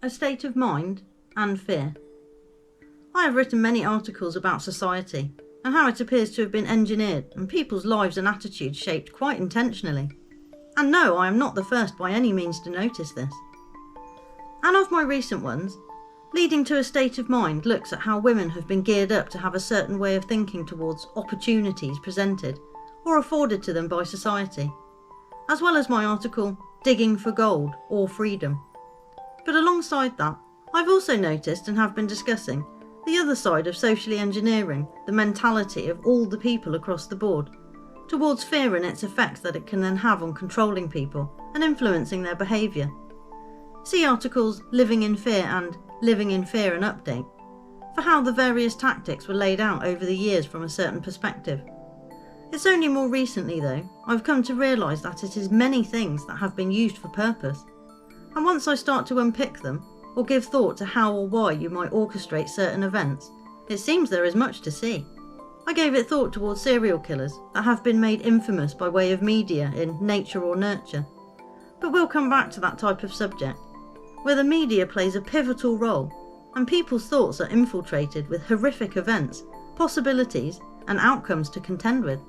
A state of mind and fear. I have written many articles about society and how it appears to have been engineered and people's lives and attitudes shaped quite intentionally. And no, I am not the first by any means to notice this. And of my recent ones, Leading to a State of Mind looks at how women have been geared up to have a certain way of thinking towards opportunities presented or afforded to them by society, as well as my article Digging for Gold or Freedom. But alongside that, I've also noticed and have been discussing the other side of socially engineering the mentality of all the people across the board towards fear and its effects that it can then have on controlling people and influencing their behaviour. See articles Living in Fear and Living in Fear and Update for how the various tactics were laid out over the years from a certain perspective. It's only more recently though I've come to realise that it is many things that have been used for purpose, and once I start to unpick them or give thought to how or why you might orchestrate certain events, it seems there is much to see. I gave it thought towards serial killers that have been made infamous by way of media in Nature or Nurture, but we'll come back to that type of subject, where the media plays a pivotal role and people's thoughts are infiltrated with horrific events, possibilities and outcomes to contend with.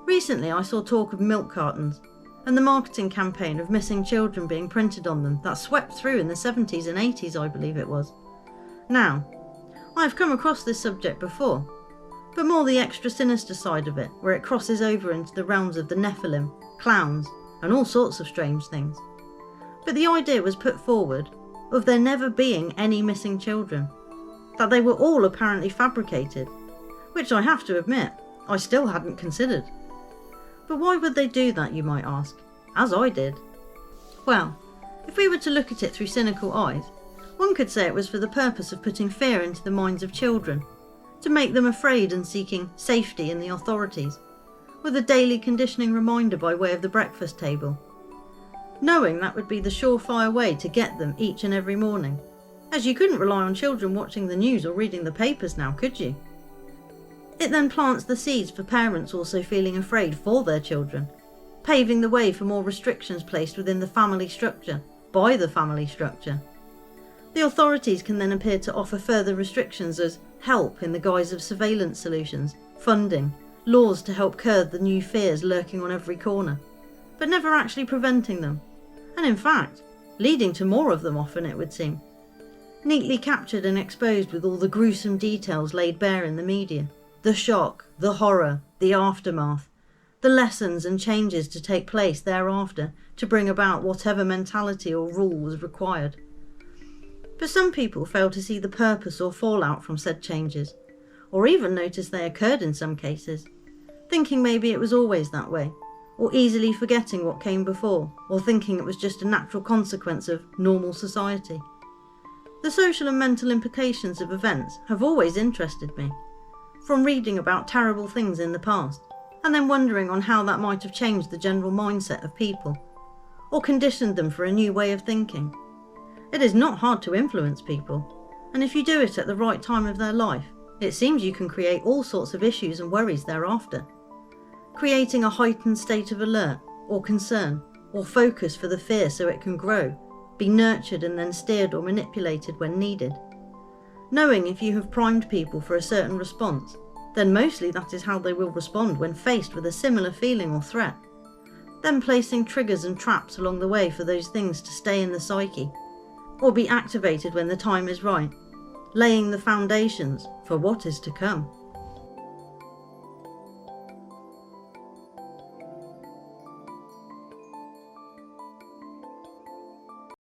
Recently I saw talk of milk cartons and the marketing campaign of missing children being printed on them that swept through in the 70s and 80s, I believe it was. Now, I have come across this subject before, but more the extra sinister side of it, where it crosses over into the realms of the Nephilim, clowns and all sorts of strange things. But the idea was put forward of there never being any missing children, that they were all apparently fabricated, which I have to admit, I still hadn't considered. But why would they do that, you might ask, as I did? Well, if we were to look at it through cynical eyes, one could say it was for the purpose of putting fear into the minds of children, to make them afraid and seeking safety in the authorities, with a daily conditioning reminder by way of the breakfast table, knowing that would be the surefire way to get them each and every morning, as you couldn't rely on children watching the news or reading the papers now, could you? It then plants the seeds for parents also feeling afraid for their children, paving the way for more restrictions placed within the family structure, by the family structure. The authorities can then appear to offer further restrictions as help in the guise of surveillance solutions, funding, laws to help curb the new fears lurking on every corner, but never actually preventing them, and in fact, leading to more of them often, it would seem. Neatly captured and exposed with all the gruesome details laid bare in the media. The shock, the horror, the aftermath, the lessons and changes to take place thereafter to bring about whatever mentality or rule was required. But some people fail to see the purpose or fallout from said changes, or even notice they occurred in some cases, thinking maybe it was always that way, or easily forgetting what came before, or thinking it was just a natural consequence of normal society. The social and mental implications of events have always interested me, from reading about terrible things in the past, and then wondering on how that might have changed the general mindset of people, or conditioned them for a new way of thinking. It is not hard to influence people, and if you do it at the right time of their life, it seems you can create all sorts of issues and worries thereafter, creating a heightened state of alert, or concern, or focus for the fear so it can grow, be nurtured and then steered or manipulated when needed. Knowing if you have primed people for a certain response, then mostly that is how they will respond when faced with a similar feeling or threat. Then placing triggers and traps along the way for those things to stay in the psyche, or be activated when the time is right, laying the foundations for what is to come.